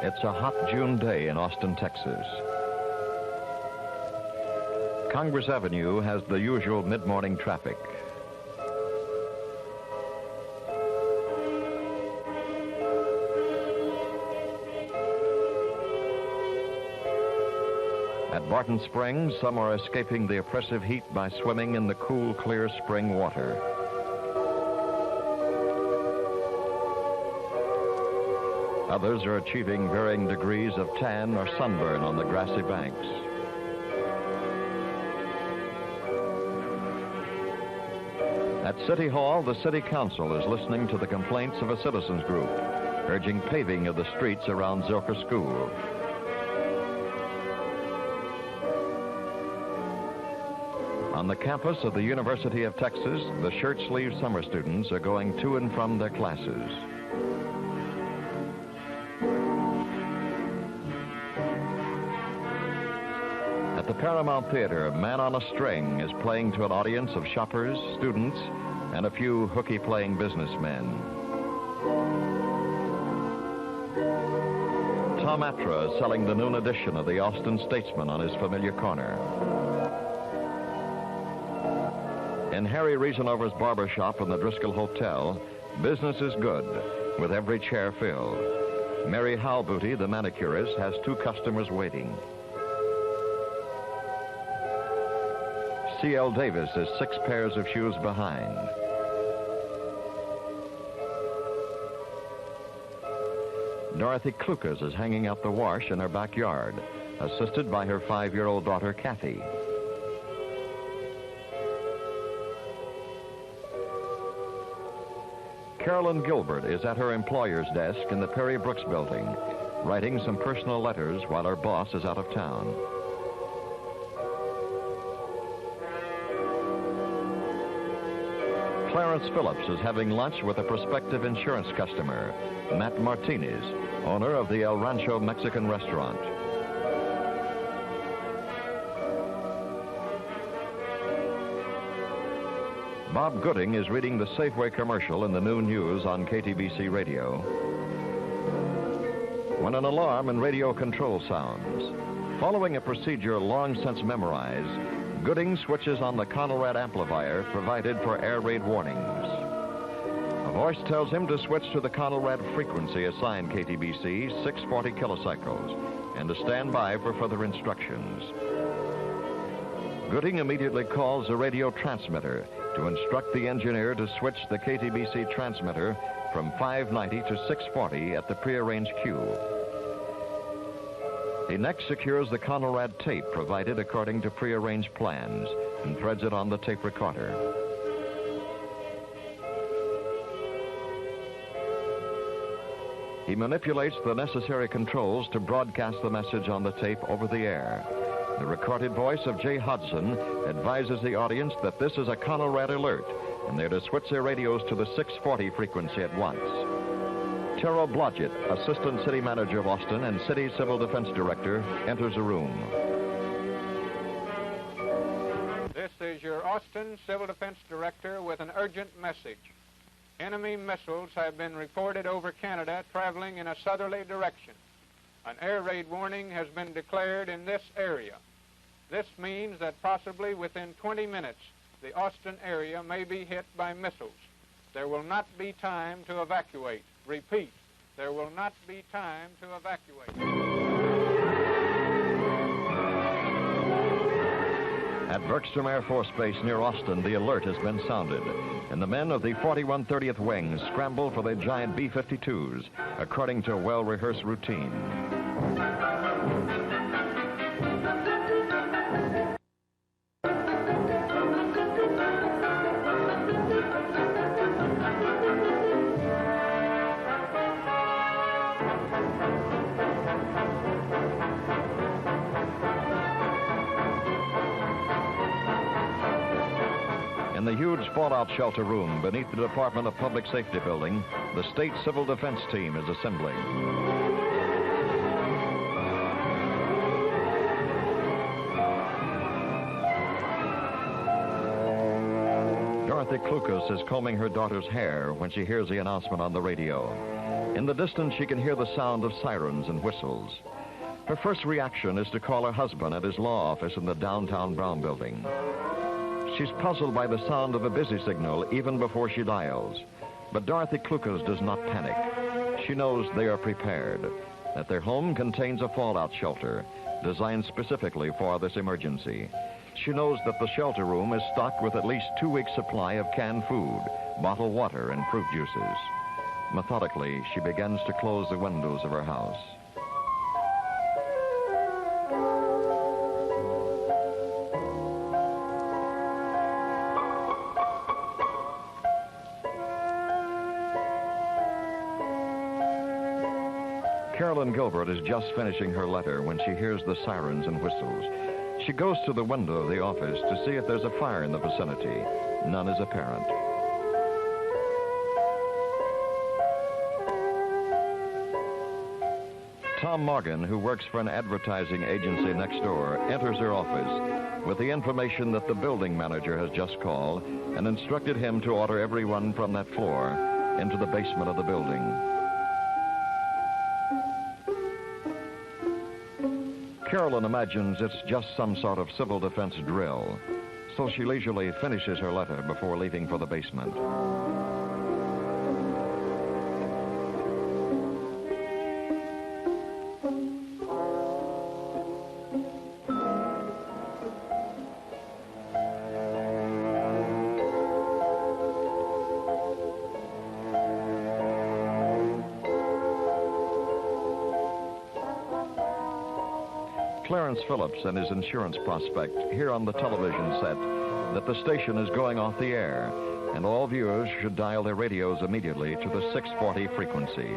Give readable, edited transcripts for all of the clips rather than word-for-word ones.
It's a hot June day in Austin, Texas. Congress Avenue has the usual mid-morning traffic. At Barton Springs, some are escaping the oppressive heat by swimming in the cool, clear spring water. Others are achieving varying degrees of tan or sunburn on the grassy banks. At City Hall, the City Council is listening to the complaints of a citizens group, urging paving of the streets around Zilker School. On the campus of the University of Texas, the shirt-sleeved summer students are going to and from their classes. At the Paramount Theater, Man on a String is playing to an audience of shoppers, students, and a few hooky-playing businessmen. Tom Atra is selling the noon edition of the Austin Statesman on his familiar corner. In Harry Reasenover's barber shop in the Driscoll Hotel, business is good, with every chair filled. Mary Halbooty, the manicurist, has 2 customers waiting. C.L. Davis is 6 pairs of shoes behind. Dorothy Klukas is hanging out the wash in her backyard, assisted by her 5-year-old daughter, Kathy. Carolyn Gilbert is at her employer's desk in the Perry Brooks building, writing some personal letters while her boss is out of town. Clarence Phillips is having lunch with a prospective insurance customer, Matt Martinez, owner of the El Rancho Mexican restaurant. Bob Gooding is reading the Safeway commercial in the noon news on KTBC Radio when an alarm and radio control sounds. Following a procedure long since memorized, Gooding switches on the Conelrad amplifier provided for air raid warnings. A voice tells him to switch to the Conelrad frequency assigned KTBC, 640 kilocycles, and to stand by for further instructions. Gooding immediately calls a radio transmitter to instruct the engineer to switch the KTBC transmitter from 590 to 640 at the prearranged cue. He next secures the Conelrad tape provided according to prearranged plans and threads it on the tape recorder. He manipulates the necessary controls to broadcast the message on the tape over the air. The recorded voice of Jay Hodson advises the audience that this is a Conelrad alert and they're to switch their radios to the 640 frequency at once. Terrell Blodgett, Assistant City Manager of Austin and City Civil Defense Director, enters the room. This is your Austin Civil Defense Director with an urgent message. Enemy missiles have been reported over Canada traveling in a southerly direction. An air raid warning has been declared in this area. This means that possibly within 20 minutes, the Austin area may be hit by missiles. There will not be time to evacuate. Repeat, there will not be time to evacuate. At Bergstrom Air Force Base near Austin, the alert has been sounded, and the men of the 4130th Wing scramble for their giant B-52s, according to a well-rehearsed routine. In the huge fallout shelter room beneath the Department of Public Safety building, the State Civil Defense Team is assembling. Dorothy Klukas is combing her daughter's hair when she hears the announcement on the radio. In the distance, she can hear the sound of sirens and whistles. Her first reaction is to call her husband at his law office in the downtown Brown building. She's puzzled by the sound of a busy signal even before she dials. But Dorothy Klukas does not panic. She knows they are prepared, that their home contains a fallout shelter designed specifically for this emergency. She knows that the shelter room is stocked with at least 2 weeks' supply of canned food, bottled water, and fruit juices. Methodically, she begins to close the windows of her house. Carolyn Gilbert is just finishing her letter when she hears the sirens and whistles. She goes to the window of the office to see if there's a fire in the vicinity. None is apparent. Tom Morgan, who works for an advertising agency next door, enters her office with the information that the building manager has just called and instructed him to order everyone from that floor into the basement of the building. Carolyn imagines it's just some sort of civil defense drill, so she leisurely finishes her letter before leaving for the basement. Clarence Phillips and his insurance prospect hear on the television set that the station is going off the air, and all viewers should dial their radios immediately to the 640 frequency.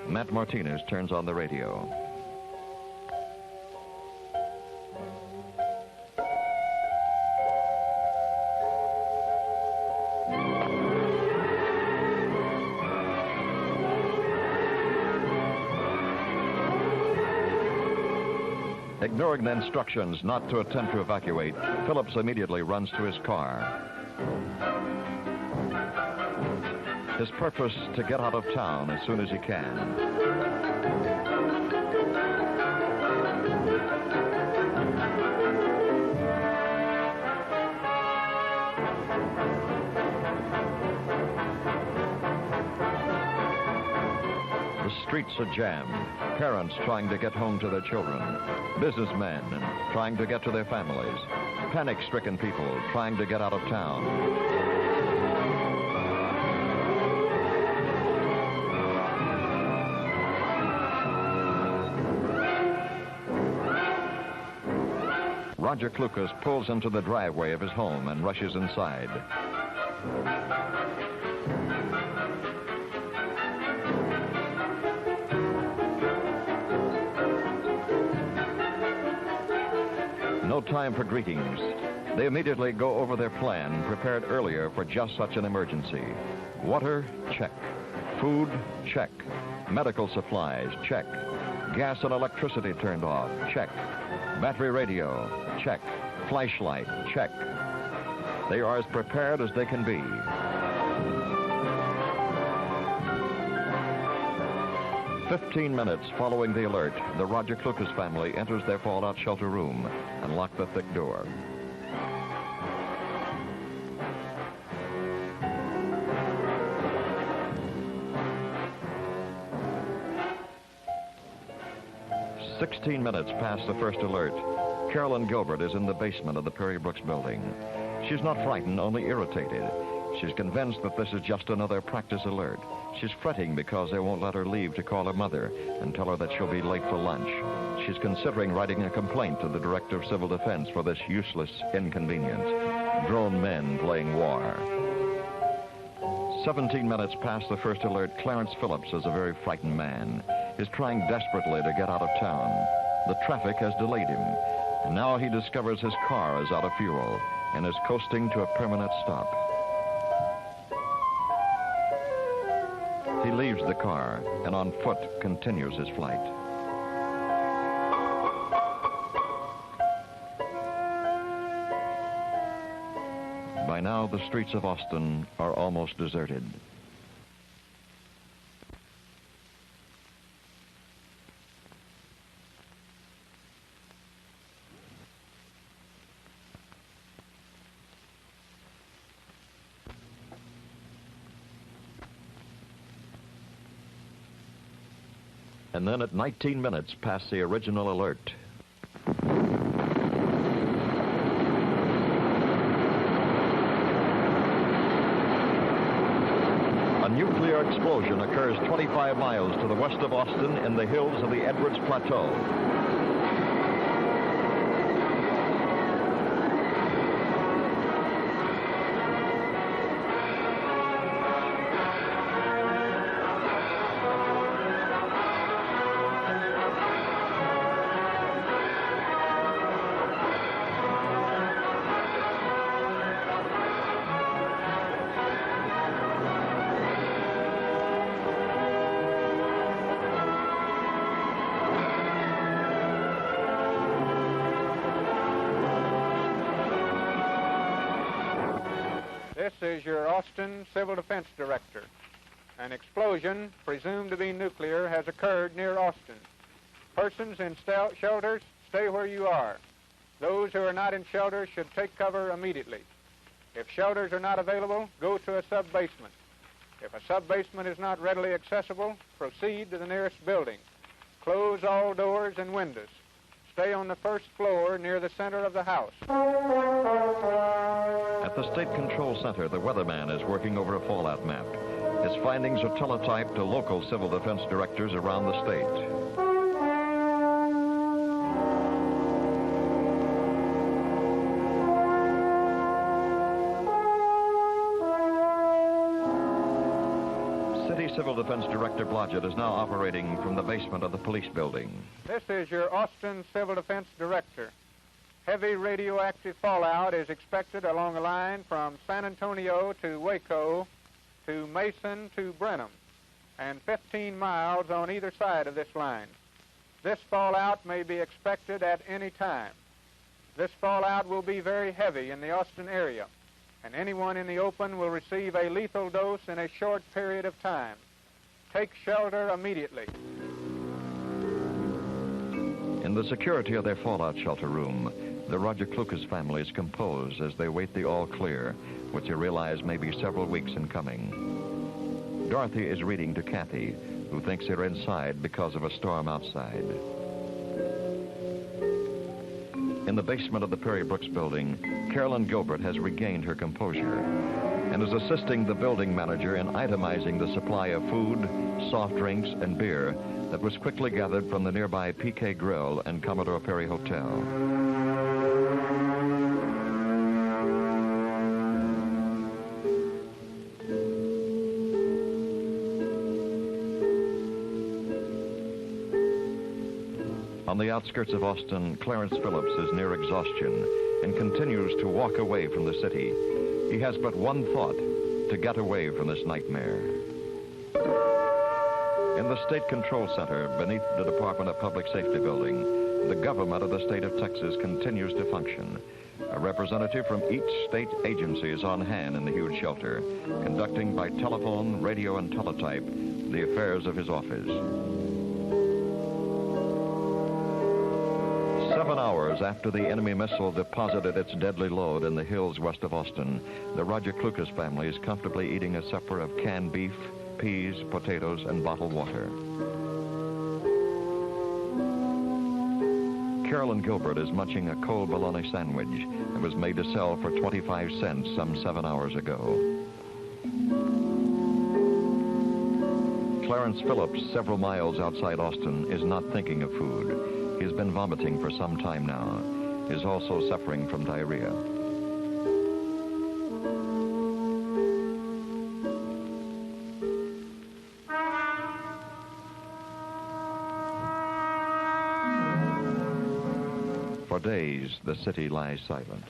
Matt Martinez turns on the radio. Ignoring the instructions not to attempt to evacuate, Phillips immediately runs to his car. His purpose to get out of town as soon as he can. The streets are jammed. Parents trying to get home to their children. Businessmen trying to get to their families. Panic-stricken people trying to get out of town. Roger Klukas pulls into the driveway of his home and rushes inside. No time for greetings. They immediately go over their plan, prepared earlier for just such an emergency. Water, check. Food, check. Medical supplies, check. Gas and electricity turned off, check. Battery radio, check. Flashlight, check. They are as prepared as they can be. 15 minutes following the alert, the Roger Klukas family enters their fallout shelter room and lock the thick door. "16 minutes past the first alert. Carolyn Gilbert is in the basement of the Perry Brooks building. She's not frightened, only irritated. She's convinced that this is just another practice alert. She's fretting because they won't let her leave to call her mother and tell her that she'll be late for lunch. She's considering writing a complaint to the Director of Civil Defense for this useless inconvenience. Grown men playing war. 17 minutes past the first alert, Clarence Phillips is a very frightened man. He's trying desperately to get out of town. The traffic has delayed him, and now he discovers his car is out of fuel and is coasting to a permanent stop. He leaves the car and on foot continues his flight. By By now, the streets of Austin are almost deserted. And then at 19 minutes past the original alert, a nuclear explosion occurs 25 miles to the west of Austin in the hills of the Edwards Plateau. This is your Austin Civil Defense Director. An explosion, presumed to be nuclear, has occurred near Austin. Persons in shelters, stay where you are. Those who are not in shelters should take cover immediately. If shelters are not available, go to a sub-basement. If a sub-basement is not readily accessible, proceed to the nearest building. Close all doors and windows. Stay on the first floor near the center of the house. At the State Control Center, the weatherman is working over a fallout map. His findings are teletyped to local civil defense directors around the state. City Civil Defense Director Blodgett is now operating from the basement of the police building. This is your Austin Civil Defense Director. Heavy radioactive fallout is expected along a line from San Antonio to Waco to Mason to Brenham, and 15 miles on either side of this line. This fallout may be expected at any time. This fallout will be very heavy in the Austin area, and anyone in the open will receive a lethal dose in a short period of time. Take shelter immediately. In the security of their fallout shelter room, the Roger Klukas families compose as they wait the all clear, which they realize may be several weeks in coming. Dorothy is reading to Kathy, who thinks they're inside because of a storm outside. In the basement of the Perry Brooks building, Carolyn Gilbert has regained her composure and is assisting the building manager in itemizing the supply of food, soft drinks, and beer that was quickly gathered from the nearby PK Grill and Commodore Perry Hotel. On the outskirts of Austin, Clarence Phillips is near exhaustion and continues to walk away from the city. He has but one thought: to get away from this nightmare. In the State Control Center, beneath the Department of Public Safety building, the government of the state of Texas continues to function. A representative from each state agency is on hand in the huge shelter, conducting by telephone, radio, and teletype the affairs of his office. 7 hours after the enemy missile deposited its deadly load in the hills west of Austin, the Roger Klukas family is comfortably eating a supper of canned beef, peas, potatoes, and bottled water. Carolyn Gilbert is munching a cold bologna sandwich that was made to sell for 25 cents some 7 hours ago. Clarence Phillips, several miles outside Austin, is not thinking of food. He's been vomiting for some time now. He's also suffering from diarrhea. For days, the city lies silent.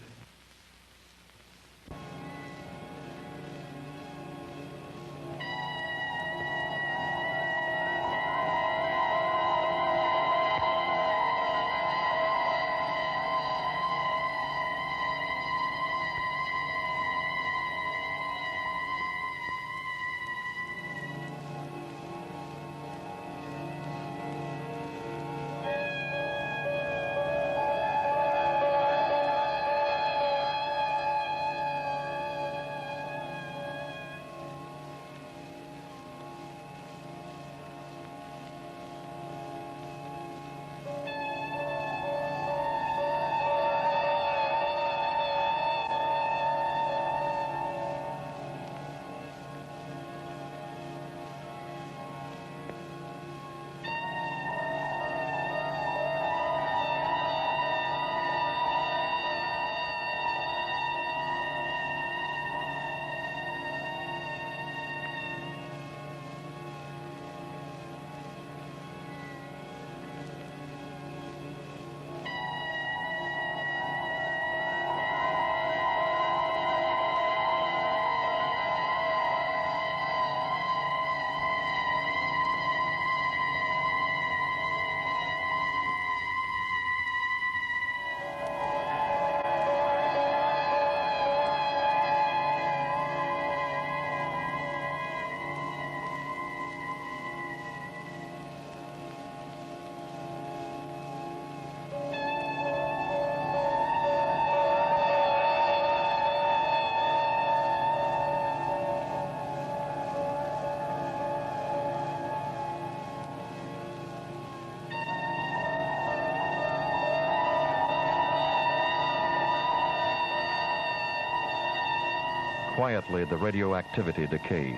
Quietly, the radioactivity decays.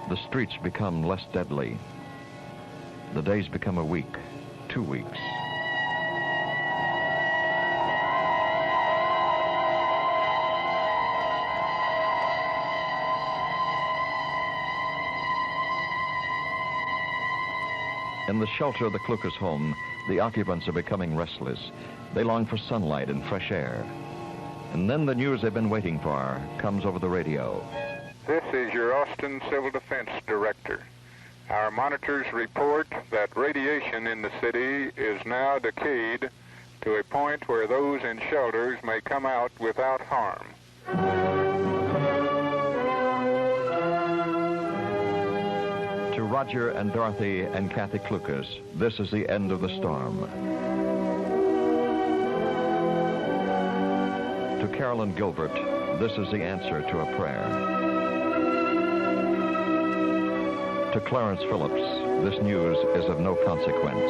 The streets become less deadly. The days become a week, 2 weeks. In the shelter of the Klukas home, the occupants are becoming restless. They long for sunlight and fresh air. And then the news they've been waiting for comes over the radio. This is your Austin Civil Defense Director. Our monitors report that radiation in the city is now decayed to a point where those in shelters may come out without harm. To Roger and Dorothy and Kathy Klukas, this is the end of the storm. To Carolyn Gilbert, this is the answer to a prayer. To Clarence Phillips, this news is of no consequence.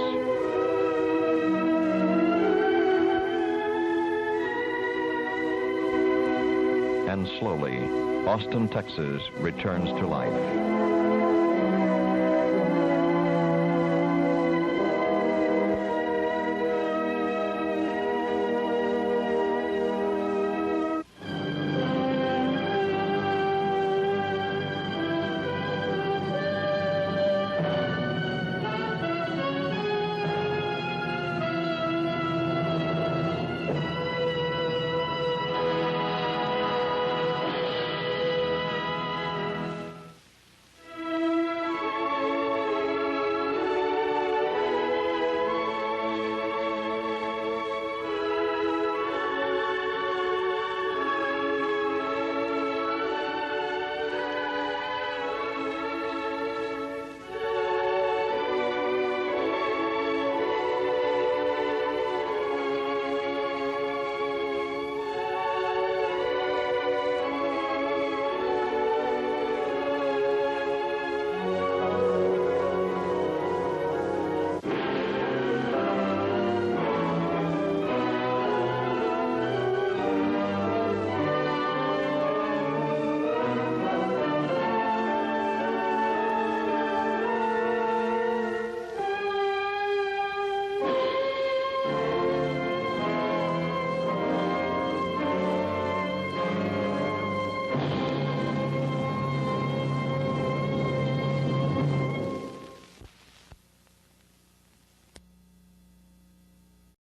And slowly, Austin, Texas returns to life.